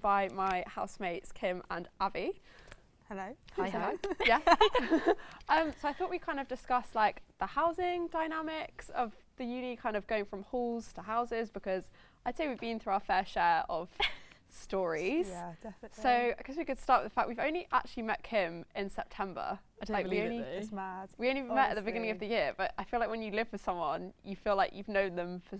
joined by my housemates, Kim and Abby. Hello. Hi. Yeah. So I thought we kind of discuss like the housing dynamics of the uni, kind of going from halls to houses, because I'd say we've been through our fair share of stories. Yeah, definitely. So I guess we could start with the fact we've only actually met Kim in September. I don't believe it though. It's mad. We only met at the beginning of the year, but I feel like when you live with someone, you feel like you've known them for,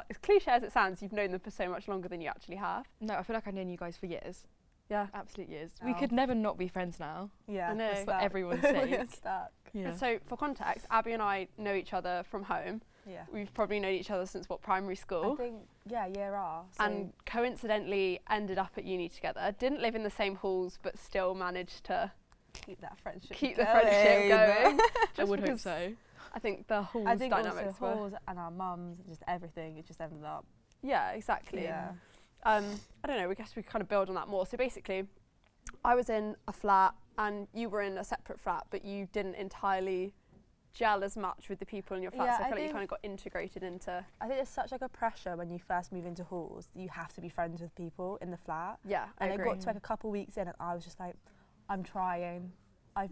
as cliche as it sounds, you've known them for so much longer than you actually have. No, I feel like I've known you guys for years. Yeah. Absolute years. Oh. We could never not be friends now. Yeah, I know. we're For stuck. everyone's We're sake. stuck. Yeah. And so for context, Abby and I know each other from home. Yeah. We've probably known each other since primary I school. think, year R. So And coincidentally ended up at uni together. Didn't live in the same halls, but still managed to keep that friendship keep the going. friendship going. I would hope because so. I think the halls I think dynamics also were. halls and our mums, just everything, it just ended up. Yeah, exactly. Yeah. I don't know, I guess we kind of build on that more. So basically, I was in a flat and you were in a separate flat, but you didn't entirely gel as much with the people in your flat. Yeah, So I I feel like you think- kind of got integrated into. I think there's such like a pressure when you first move into halls. You have to be friends with people in the flat. Yeah, I And agree. it got to like a couple weeks in and I was just like, I'm trying. I'm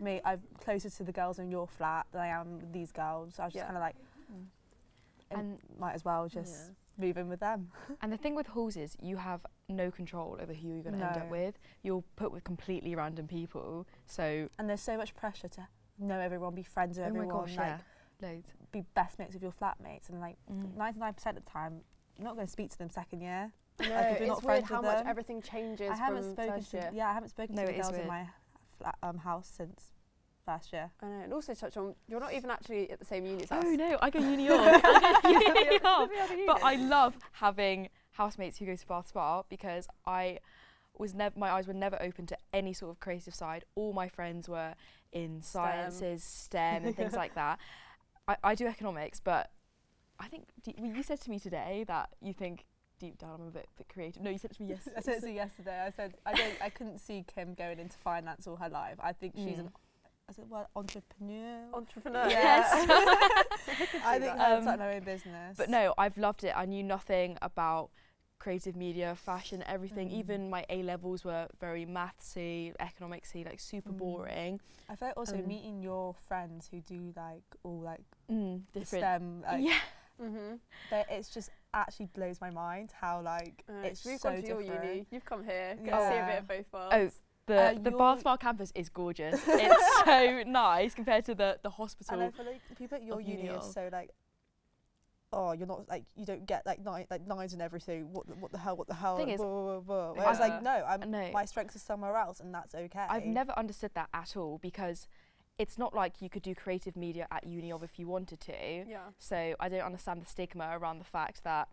closer to the girls in your flat than I am with these girls. So I was just Yeah. kind of like, And might as well just move in with them. And the thing with halls is you have no control over who you're going to end up No. with. You're put with completely random people. So, And there's so much pressure to know everyone, be friends with oh my everyone, gosh, like yeah. Loads. be best mates with your flatmates. And like Mm. 99% of the time, you're not going to speak to them second year. No, if you're it's not weird friends how with much them. everything changes I haven't from spoken first to year. I haven't spoken No, to the it is girls in weird. my flat, house since first year. I know, and also touch on, you're not even actually at the same uni as us. Oh no, I go uni off. I go uni off. Every other But I uni. love having housemates who go to Bath Spa because my eyes were never open to any sort of creative side. All my friends were in sciences, STEM and things like that. I do economics, but I think you said to me today that you think deep down I'm a bit creative. No, you said it to me yesterday. I said it to you yesterday. I said I couldn't see Kim going into finance all her life. I think she's an entrepreneur. Entrepreneur. Yes. I think her starting her own business. But no, I've loved it. I knew nothing about creative media, fashion, everything. Even my A-levels were very mathsy, economicsy, like super boring. I feel like also meeting your friends who do like all like Different. STEM, like, Yeah. it's just actually blows my mind how like it's we've so gone to your different. uni, you've come here, get to see a bit of both worlds. Oh, the your- Bath Spa campus is gorgeous. It's so nice compared to the hospital. And I feel like people at your of uni uni are of. so like, oh, you're not like you don't get like nines and everything. What the hell? Thing is, blah, blah, blah, blah. I was like, no, No. my strengths are somewhere else, and that's okay. I've never understood that at all because it's not like you could do creative media at uni of if you wanted to. Yeah. So I don't understand the stigma around the fact that,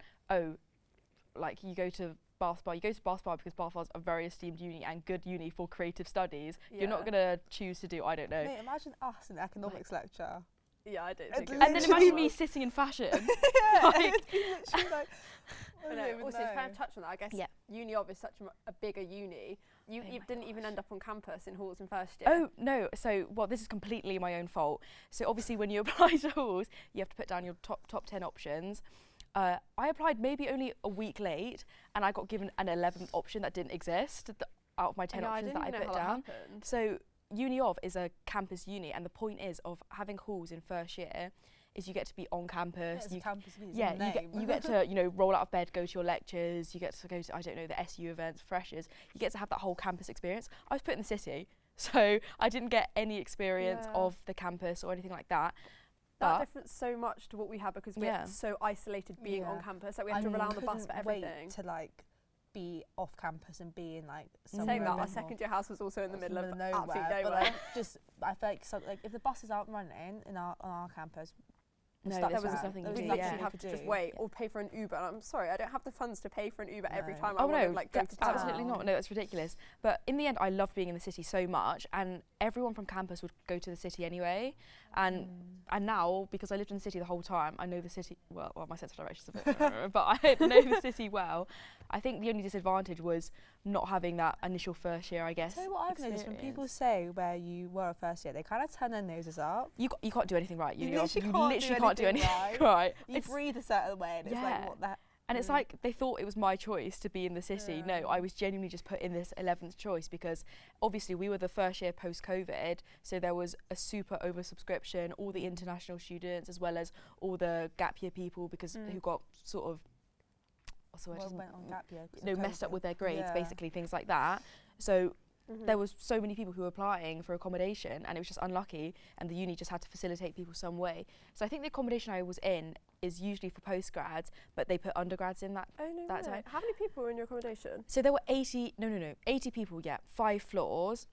like you go to Bath Spa because Bath Spa is a very esteemed uni and good uni for creative studies. You're not going to choose to do, I don't know. Mate, imagine us in economics lecture. Yeah, I don't It's think. And then literally imagine me sitting in fashion. Yeah, Like- it'd be literally like. I know. Also, to kind of touch on that, I guess uni of is such a bigger uni. You didn't even end up on campus in halls in first year. Oh, no. So, this is completely my own fault. So, obviously, when you apply to halls, you have to put down your top 10 options. I applied maybe only a week late, and I got given an 11th option that didn't exist out of my 10 options that I put down. So, uni of is a campus uni, and the point is of having halls in first year is you get to be on campus. It's campus uni, it's Yeah, in the name. you get to roll out of bed, go to your lectures. You get to go to the SU events, freshers. You get to have that whole campus experience. I was put in the city, so I didn't get any experience of the campus or anything like that. That difference so much to what we had because we're so isolated being on Yeah. campus. Like we have to rely on the bus for couldn't everything. wait to like be off campus and be in like Saying somewhere that, a our bit more- second year house was also in the middle of nowhere, absolute but nowhere. like just I feel like if the buses aren't running on our campus, No, stuck there with was that. nothing There you was could We do. literally Yeah. have to just wait or pay for an Uber. And I'm sorry, I don't have the funds to pay for an Uber every No. time I Oh want to no, like go to town. absolutely not. No, it's ridiculous. But in the end, I loved being in the city so much, and everyone from campus would go to the city anyway. And now, because I lived in the city the whole time, I know the city well. My sense of direction is a bit, but I know the city well. I think the only disadvantage was not having that initial first year, I guess. Tell you what I've noticed when people say where you were a first year, they kind of turn their noses up. You can't do anything right. You You literally literally can't do anything anything right. You breathe a certain way, and it's like what that. And it's like they thought it was my choice to be in the city. No, I was genuinely just put in this 11th choice because obviously we were the first year post-COVID, so there was a super oversubscription, all the international students as well as all the gap year people because who got sort of went on gap year, messed up with their grades, basically things like that. So there was so many people who were applying for accommodation and it was just unlucky and the uni just had to facilitate people some way. So I think the accommodation I was in is usually for postgrads, but they put undergrads in that time. How many people were in your accommodation? So there were 80 people, 5 floors,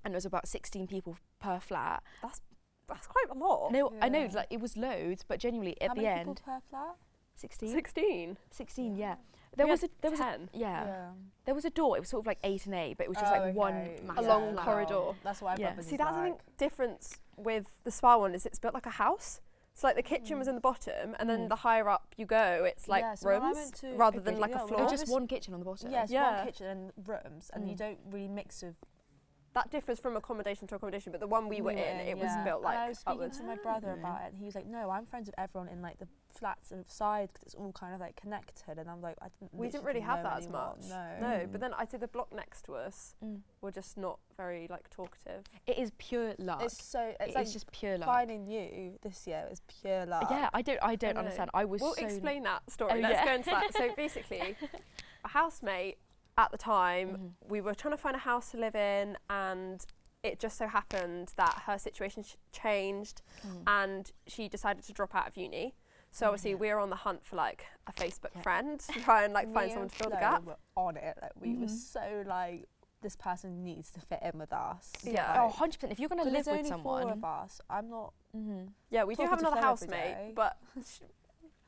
and it was about 16 people per flat. That's quite a lot. No, I know, like it was loads, but genuinely at the end. How many people per flat? 16. 16, yeah. There was 10. There was a door. It was sort of like 8 and 8, but it was just like one massive long corridor. That's what I probably See, that's the difference with the spa one is it's built like a house. So like the kitchen was in the bottom, and then the higher up you go, it's like rooms rather than like a floor. It's just one kitchen on the bottom. Yes, one kitchen and rooms, and you don't really mix with. That differs from accommodation to accommodation, but the one we were in, it was built like. And I was speaking to my brother about it, and he was like, "No, I'm friends with everyone in like the flats inside because it's all kind of like connected." And I'm like, we didn't really have that anymore. as much. No, but then I'd say the block next to us were just not very like talkative. It is pure luck. It's like just pure luck. Finding you this year is pure luck. Yeah, I don't understand. We'll explain that story. Let's go into that. So basically, a housemate at the time, we were trying to find a house to live in, and it just so happened that her situation changed and she decided to drop out of uni. So obviously we were on the hunt for like a Facebook friend to try and like find someone to fill the gap. We were on it. Like we were so like, this person needs to fit in with us. Yeah. Oh, 100%. If you're going to live with someone. There's only 4 of us. I'm not. Yeah, we do have another housemate, but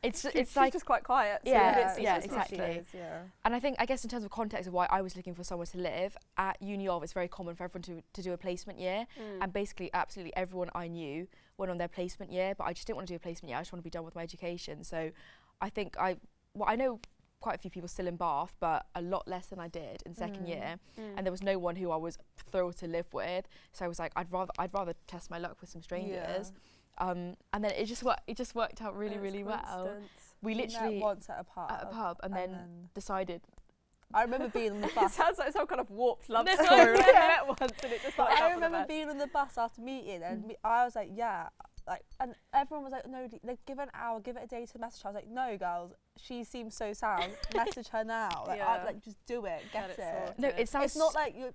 she's like just quite quiet. So exactly. And I guess in terms of context of why I was looking for somewhere to live, at uni it's very common for everyone to do a placement year, and basically absolutely everyone I knew went on their placement year, but I just didn't want to do a placement year. I just want to be done with my education. So I think I know quite a few people still in Bath, but a lot less than I did in second year, and there was no one who I was thrilled to live with. So I was like, I'd rather test my luck with some strangers. And then it just worked out really well. We literally met once at a pub and then decided. I remember being on the bus. It sounds like some kind of warped love story. We met once and it just I remember being on the bus after meeting, and I was like, and everyone was like, no, like, give it an hour, give it a day to message her. I was like, no, girls, she seems so sound. Message her now. Like, just do it, get it. No, it sounds. It's not like you're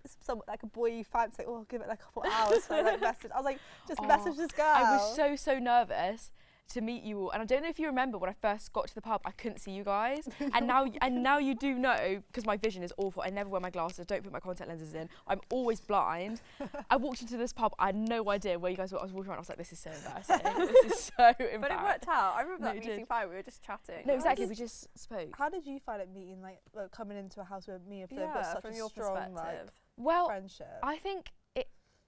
like a boy you fancy. Like, oh, give it like a couple hours for like message. I was like, just message this girl. I was so nervous to meet you all, and I don't know if you remember when I first got to the pub, I couldn't see you guys, and now you do know, because my vision is awful. I never wear my glasses, don't put my contact lenses in, I'm always blind. I walked into this pub, I had no idea where you guys were. I was walking around, I was like, this is so embarrassing. This is so embarrassing. But it worked out. I remember that meeting fine, we were just chatting. No, exactly, we just spoke. How did you find it meeting, like coming into a house with me if there was such a strong friendship?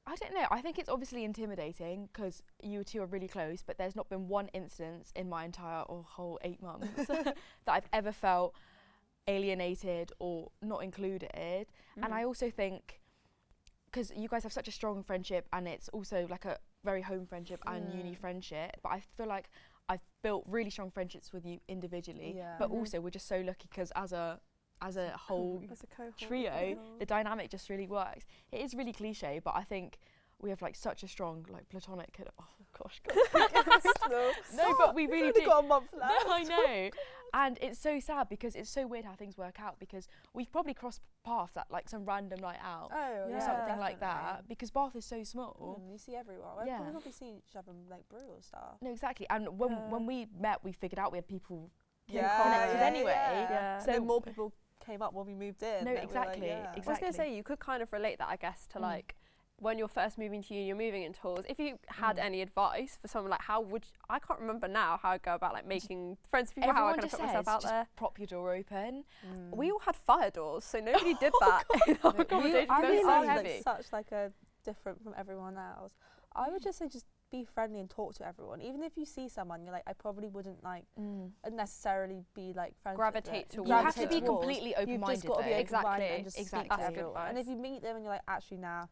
I don't know. I think it's obviously intimidating because you two are really close, but there's not been one instance in my entire whole 8 months that I've ever felt alienated or not included. And I also think, because you guys have such a strong friendship, and it's also like a very home friendship and uni friendship, but I feel like I've built really strong friendships with you individually, but also we're just so lucky because as a whole trio, the dynamic just really works. It is really cliche, but I think we have like such a strong like platonic. Oh gosh. No, but we really do. Got a month left. No, I know. And it's so sad because it's so weird how things work out, because we've probably crossed paths at like some random night out or something like that, because Bath is so small. You see everyone. We probably see each other like brew or stuff. No, exactly. And when we met, we figured out we had people connected anyway. So then more people came up when we moved in. No, exactly. I was going to say, you could kind of relate that, I guess, to like when you're first moving to uni, you're moving in tours. If you had any advice for someone, like I can't remember now how I go about like making friends with people, how I kind of put myself out there. Prop your door open. We all had fire doors, so nobody did that in our accommodation. I such like a different from everyone else. I would just say be friendly and talk to everyone. Even if you see someone, you're like, I probably wouldn't like necessarily be like friends. Gravitate towards. You have to be completely open-minded. You've just got to be exactly. And just speak to everyone. And if you meet them and you're like, actually, nah,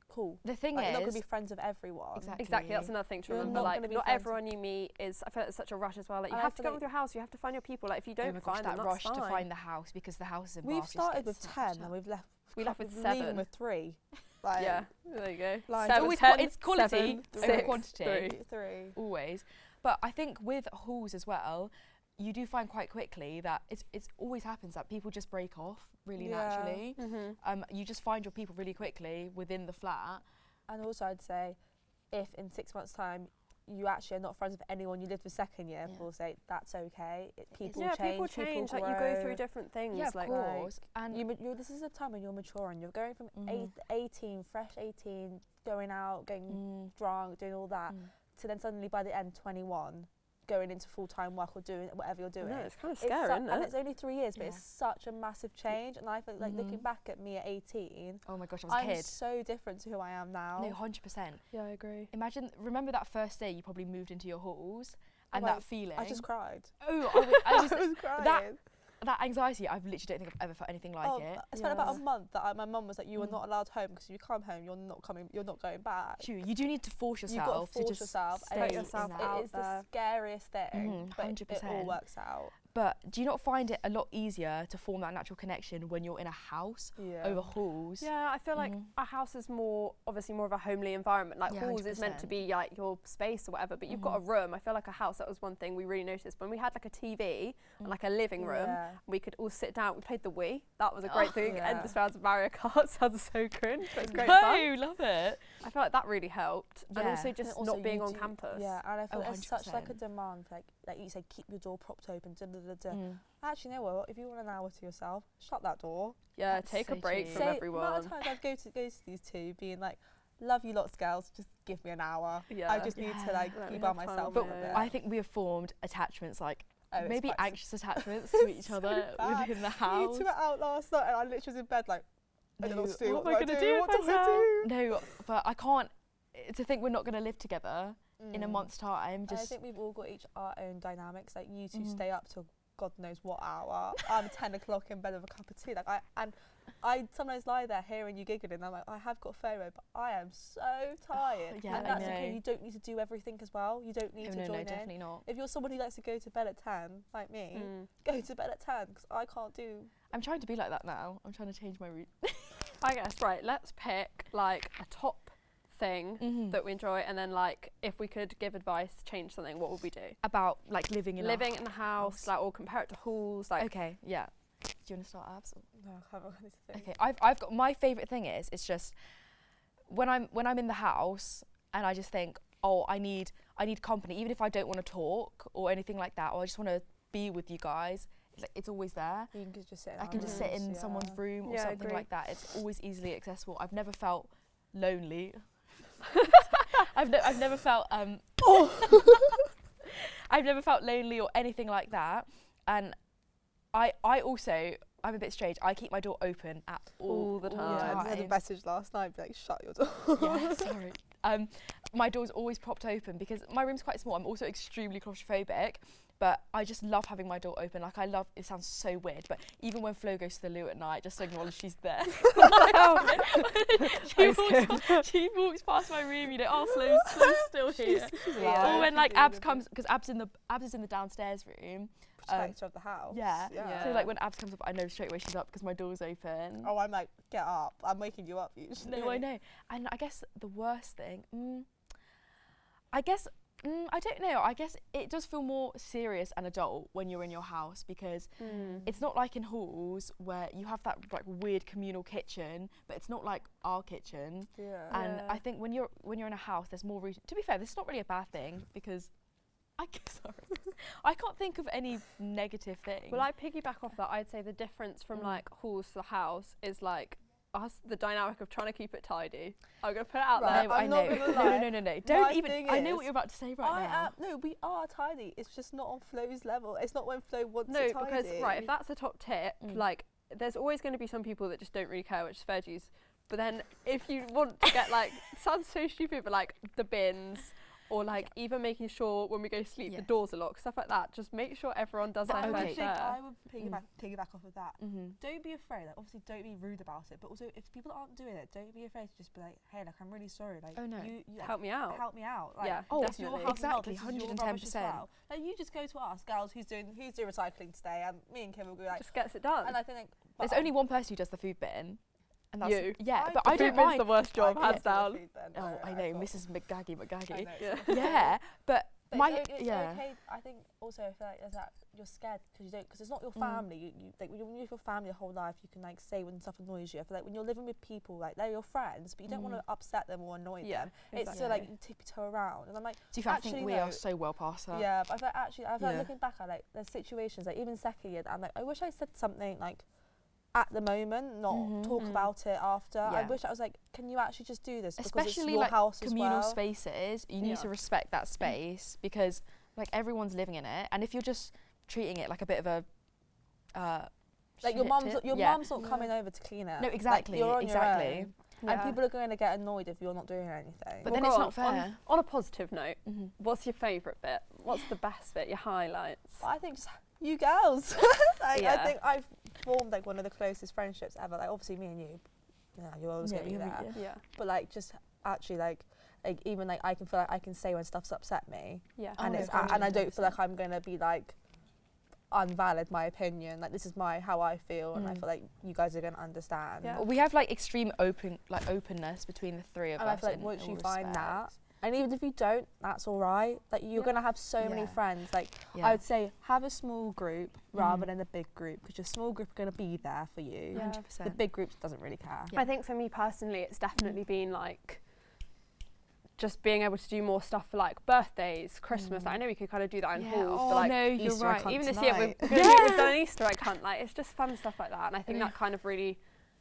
cool. The thing Like, is, you're not going to be friends with everyone. Exactly, that's another thing to You're remember. not Like, gonna be not friends everyone you meet is. I feel like it's such a rush as well. Like, you And I have to feel get on with your house. You have to find your people. Like, if you oh don't my gosh, find them, that that's rush to fine. find the house because the house in We've Bath just started gets with so much 10 and time. We left with leaving 7. with 3. Like, Yeah, there you go. Like, It's 7, always 10, it's quality 7, over 6, quantity. 3. 3. Always. But I think with halls as well, you do find quite quickly that it's always happens that people just break off really naturally. You just find your people really quickly within the flat. And also I'd say if in 6 months' time you actually are not friends with anyone you lived with second year, we'll say that's okay. People change. People grow. like, you go through different things. Yeah, of like, course. And This is a time when you're maturing. You're going from 18, fresh 18, going out, getting drunk, doing all that, to then suddenly by the end 21, going into full-time work or doing whatever you're doing. No, it's kind of scary, isn't it? And it's only 3 years, but it's such a massive change. And I feel like looking back at me at 18, oh my gosh, I was a I'm kid. so different to who I am now. No, 100%. Yeah, I agree. Remember that first day you probably moved into your halls and Like, that feeling. I just cried. Oh, I was crying. that anxiety, I literally don't think I've ever felt anything like it. I spent about a month that my mum was like, you were not allowed home because if you come home, you're not going back. True, you do need to force You've got to yourself force just yourself. stay Put yourself in out that. It is the scariest thing, but it 100%. all works out. But do you not find it a lot easier to form that natural connection when you're in a house over halls? Yeah, I feel like a house is obviously more of a homely environment. Like, Yeah, halls is meant to 100%. be like your space or whatever, but you've got a room. I feel like a house, that was one thing we really noticed. When we had like a TV and like a living room, we could all sit down. We played the Wii. That was a great thing. And just rounds of Mario Kart sounds so cringe, but it's great fun. Love it. I feel like that really helped. And Yeah. also just And also not being you on do- campus. Yeah, and I feel there's such like a 100%. demand for like you said, keep your door propped open. Actually, you know what? If you want an hour to yourself, shut that door. Yeah, That's take a so break true. from The everyone. amount of times I'd go to these two being like, love you lots, girls, just give me an hour. Yeah. I just need to like Let be me by have time myself with for a it. bit. I think we have formed attachments like It's maybe quite anxious attachments to each other bad. within the You house. two were out last night and I literally was in bed like, I don't know what to do. what am I gonna do What with do I do? No, but I can't. To think we're not going to live together in a month's time. I Just think we've all got our own dynamics. Like you two stay up till God knows what hour. I'm 10 o'clock in bed with a cup of tea. Like I sometimes lie there hearing you giggling. And I'm like, I have got FOMO, but I am so tired. yeah, and I that's know. okay. You don't need to do everything as well. You don't need to join in. definitely not. If you're someone who likes to go to bed at 10, like me, go to bed at 10 because I can't do. I'm trying to be like that now. I'm trying to change my route. I guess, right, let's pick like a top thing that we enjoy, and then like if we could give advice, change something, what would we do? About like living in in the house, like, or compare it to halls, like. Okay, yeah. Do you want to start, Abs? No, I haven't got anything. Okay, I've got my favourite thing is it's just when I'm in the house and I just think, oh, I need company, even if I don't want to talk or anything like that, or I just want to be with you guys. It's always there. You can just sit. I can just sit in someone's room or Yeah, I something agree. like that. It's always easily accessible. I've never felt lonely. I've never felt I've never felt lonely or anything like that. And I'm a bit strange. I keep my door open at all the Yeah, time. I had a message last night, be like, shut your door. Yeah, sorry. My door's always propped open because my room's quite small. I'm also extremely claustrophobic, but I just love having my door open. Like it sounds so weird, but even when Flo goes to the loo at night, just to acknowledge she's there. she walks past my room, you know, oh, Flo's still here. Or when like Abs comes, because Abs is in the downstairs room. Protector of the house. Yeah. Yeah. So like when Abs comes up, I know straight away she's up because my door's open. Oh, I'm like, get up. I'm waking you up usually. No, I know. And I guess the worst thing, I don't know. I guess it does feel more serious and adult when you're in your house because it's not like in halls where you have that like weird communal kitchen, but it's not like our kitchen. Yeah. And I think when you're in a house, there's more reason. To be fair, this is not really a bad thing because I can't think of any negative thing. Well, I piggyback off that. I'd say the difference from like halls to the house is like the dynamic of trying to keep it tidy. I'm gonna put it out Right, there. I'm not gonna lie. No. Don't My even. thing I know is, what you're about to say right now. No, we are tidy. It's just not on Flo's level. It's not when Flo wants No, it tidy. because if that's a top tip, like there's always going to be some people that just don't really care, which is fair dues. But then if you want to get like, sounds so stupid, but like the bins or like even making sure when we go to sleep the doors are locked, stuff like that. Just make sure everyone does their fair share. I would piggyback off of that. Don't be afraid. Like, obviously, don't be rude about it. But also, if people aren't doing it, don't be afraid to just be like, hey, like, I'm really sorry. Like, you help me out. Help me out. Like, yeah, definitely. Exactly, 110%. Well. Like, you just go to us, girls, who's doing recycling today, and me and Kim will be like, just gets it done. And I think like, there's only one person who does the food bin. And that's you. Yeah, but I don't mind. mind. The worst job, hands down. Oh, I know, Mrs. McGaggy. Yeah, but my it's okay. I think also I feel like there's that you're scared because it's not your family. You like when you're with your family your whole life, you can like say when stuff annoys you. I feel like when you're living with people, like they're your friends, but you don't want to upset them or annoy them. Exactly. It's so like you tiptoe around, and I'm like, I think we are so well past that. Yeah, but I feel like looking back at like there's situations like even second year, I'm like I wish I said something like at the moment, not talk about it after. I wish I was like, can you actually just do this? Because especially it's your like house communal as well. spaces, you need to respect that space because like everyone's living in it, and if you're just treating it like a bit of a like your mum's not coming over to clean it. No, exactly, like, you're on exactly. Your own. And people are going to get annoyed if you're not doing anything. But then it's not fair. On a positive note, what's your favourite bit? What's the best bit? Your highlights? Well, I think just you girls. I think I've formed like one of the closest friendships ever. Like obviously me and you, you're always going to be there. Yeah. But like just actually like even like I can feel like I can say when stuff's upset me. Yeah. And and I don't feel like I'm going to be like unvalid my opinion. Like this is how I feel, and I feel like you guys are going to understand. Yeah. We have like extreme openness between the three of us. And I feel like once you find that, and even if you don't, that's all right. Like you're gonna have so many friends. Like I would say, have a small group rather than a big group, because your small group are gonna be there for you. 100%. The big group doesn't really care. I think for me personally, it's definitely been like just being able to do more stuff for like birthdays, Christmas. Like, I know we could kind of do that in halls, but like no, you're Easter right. egg hunt even this tonight. year we've done an Easter egg hunt. Like it's just fun stuff like that, and I think that kind of really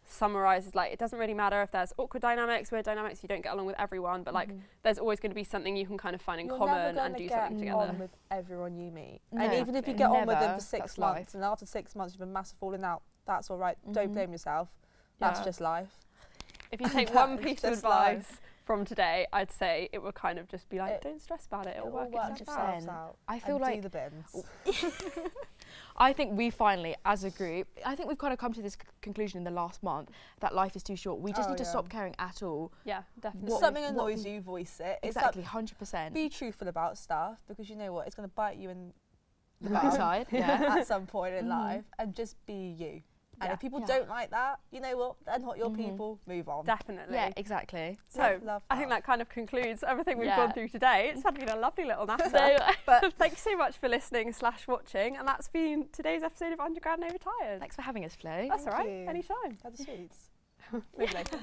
summarises like it doesn't really matter if there's awkward dynamics, weird dynamics, you don't get along with everyone, but like there's always going to be something you can kind of find in common and do something together. On with everyone you meet, No, and even if you get on with them for 6 that's months, life. and after 6 months you've been massive falling out, that's all right. Don't blame yourself. That's just life. If you take one piece of advice from today, I'd say it would kind of just be like, don't stress about it. It'll work itself out. I feel and like do the bins. I think we finally, as a group, I think we've kind of come to this conclusion in the last month that life is too short. We just need to stop caring at all. Yeah, definitely. If something annoys you, voice it. Exactly, 100%. Be truthful about stuff, because you know what, it's going to bite you in the backside. at some point in life, and just be you. And if people don't like that, you know what, they're not your people, move on. Definitely. Yeah, exactly. So I think that kind of concludes everything we've gone through today. It's been a lovely little natter. But thank you so much for listening / watching, and that's been today's episode of Undergrad and Overtired. Thanks for having us, Flo. That's all right. Anytime. Have the sweets. Maybe later.